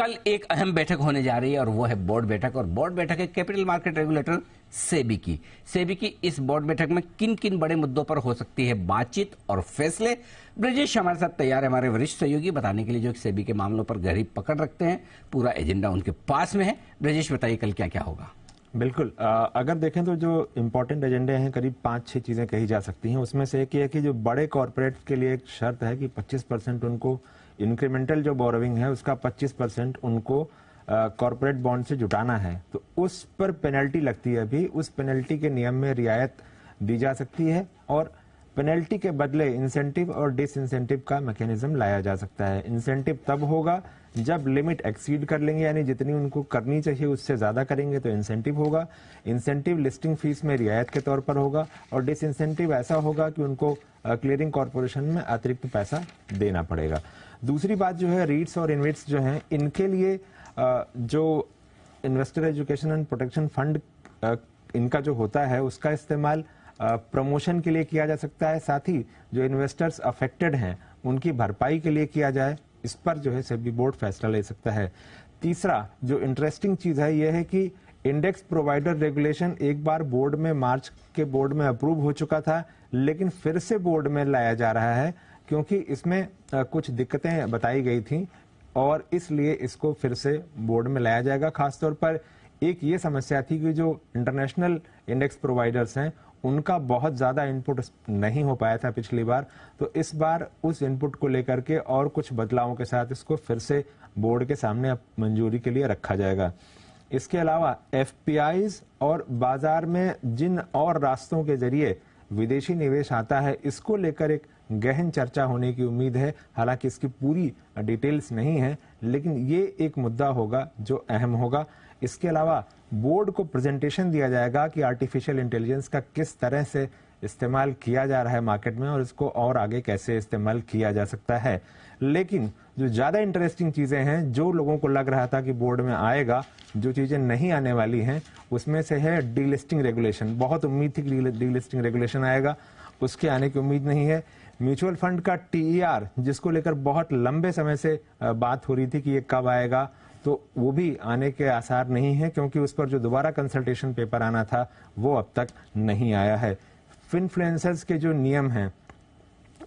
कल एक अहम बैठक होने जा रही है और वो है बोर्ड बैठक। और बोर्ड बैठक है कैपिटल मार्केट रेगुलेटर सेबी की। सेबी की इस बोर्ड बैठक में किन किन बड़े मुद्दों पर हो सकती है बातचीत और फैसले। ब्रजेश हमारे साथ तैयार है, हमारे वरिष्ठ सहयोगी, बताने के लिए, जो सेबी के मामलों पर गहरी पकड़ रखते हैं। पूरा एजेंडा उनके पास में है। ब्रजेश, बताइए कल क्या क्या होगा। बिल्कुल, अगर देखें तो जो इम्पोर्टेंट एजेंडे हैं करीब 5-6 चीजें कही जा सकती हैं। उसमें से एक ये है कि जो बड़े कॉरपोरेट के लिए एक शर्त है कि 25% उनको इंक्रीमेंटल जो बोरोविंग है उसका 25% उनको कॉरपोरेट बॉन्ड से जुटाना है, तो उस पर पेनल्टी लगती है। अभी उस पेनल्टी के नियम में रियायत दी जा सकती है और पेनल्टी के बदले इंसेंटिव और डिसइंसेंटिव का मैकेनिज्म लाया जा सकता है। इंसेंटिव तब होगा जब लिमिट एक्सीड कर लेंगे, यानी जितनी उनको करनी चाहिए उससे ज्यादा करेंगे तो इंसेंटिव होगा। इंसेंटिव लिस्टिंग फीस में रियायत के तौर पर होगा और डिसइंसेंटिव ऐसा होगा कि उनको क्लियरिंग कॉर्पोरेशन में अतिरिक्त पैसा देना पड़ेगा। दूसरी बात जो है, रीट्स और इनविट्स जो हैं, इनके लिए जो investor education and protection fund इनका जो होता है उसका इस्तेमाल प्रमोशन के लिए किया जा सकता है। साथ ही जो इन्वेस्टर्स अफेक्टेड हैं उनकी भरपाई के लिए किया जाए, इस पर जो है सेबी बोर्ड फैसला ले सकता है। तीसरा जो इंटरेस्टिंग चीज है यह है कि इंडेक्स प्रोवाइडर रेगुलेशन एक बार बोर्ड में, मार्च के बोर्ड में अप्रूव हो चुका था, लेकिन फिर से बोर्ड में लाया जा रहा है क्योंकि इसमें कुछ दिक्कतें बताई गई थी और इसलिए इसको फिर से बोर्ड में लाया जाएगा। खासतौर पर एक ये समस्या थी कि जो इंटरनेशनल इंडेक्स प्रोवाइडर्स हैं उनका बहुत ज्यादा इनपुट नहीं हो पाया था पिछली बार, तो इस बार उस इनपुट को लेकर के और कुछ बदलावों के साथ इसको फिर से बोर्ड के सामने मंजूरी के लिए रखा जाएगा। इसके अलावा एफपीआईज और बाजार में जिन और रास्तों के जरिए विदेशी निवेश आता है, इसको लेकर एक गहन चर्चा होने की उम्मीद है। हालांकि इसकी पूरी डिटेल्स नहीं है, लेकिन ये एक मुद्दा होगा जो अहम होगा। इसके अलावा बोर्ड को प्रेजेंटेशन दिया जाएगा कि आर्टिफिशियल इंटेलिजेंस का किस तरह से इस्तेमाल किया जा रहा है मार्केट में और इसको और आगे कैसे इस्तेमाल किया जा सकता है। लेकिन जो ज्यादा इंटरेस्टिंग चीजें हैं, जो लोगों को लग रहा था कि बोर्ड में आएगा, जो चीजें नहीं आने वाली हैं, उसमें से है डीलिस्टिंग रेगुलेशन। बहुत उम्मीद थी कि डीलिस्टिंग रेगुलेशन आएगा, उसके आने की उम्मीद नहीं है। म्यूचुअल फंड का टीईआर, जिसको लेकर बहुत लंबे समय से बात हो रही थी कि ये कब आएगा, तो वो भी आने के आसार नहीं है क्योंकि उस पर जो दोबारा कंसल्टेशन पेपर आना था वो अब तक नहीं आया है। फिनफ्लुएंसर्स के जो नियम हैं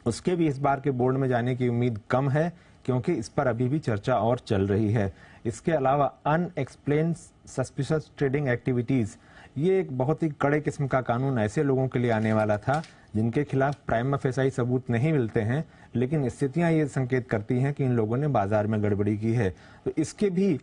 उसके भी इस बार के बोर्ड में जाने की उम्मीद कम है क्योंकि इस पर अभी भी चर्चा और चल रही है। इसके अलावा अनएक्सप्लेन्ड सस्पिशियस ट्रेडिंग एक्टिविटीज, ये एक बहुत ही कड़े किस्म का कानून ऐसे लोगों के लिए आने वाला था जिनके खिलाफ प्राइमा फेसाई सबूत नहीं मिलते हैं, लेकिन स्थितियां ये संकेत करती हैं कि इन लोगों ने बाजार में गड़बड़ी की है, तो इसके भी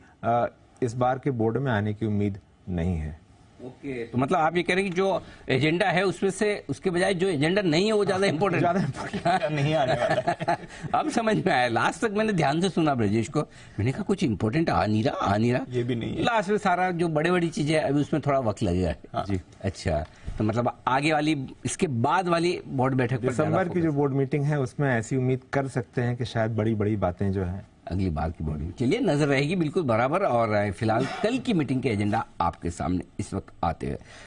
इस बार के बोर्ड में आने की उम्मीद नहीं है। ओके, तो मतलब आप ये कह रहे हैं कि जो एजेंडा है उसमें से, उसके बजाय जो एजेंडा नहीं है वो ज्यादा इंपॉर्टेंट नहीं आने वाला है। अब समझ में आया। लास्ट तक मैंने ध्यान से सुना ब्रजेश को, मैंने कहा कुछ इंपॉर्टेंट आ नहीं रहा, ये भी नहीं है। लास्ट में सारा जो बड़ी बड़ी चीजें अभी उसमें थोड़ा वक्त लगेगा। हाँ। जी, अच्छा, तो मतलब आगे वाली, इसके बाद वाली बोर्ड बैठक दिसंबर की जो बोर्ड मीटिंग है उसमें ऐसी उम्मीद कर सकते हैं कि शायद बड़ी बड़ी बातें जो है अगली बार की बोर्ड में, चलिए, नजर रहेगी बिल्कुल बराबर। और फिलहाल कल की मीटिंग के एजेंडा आपके सामने इस वक्त आते हुए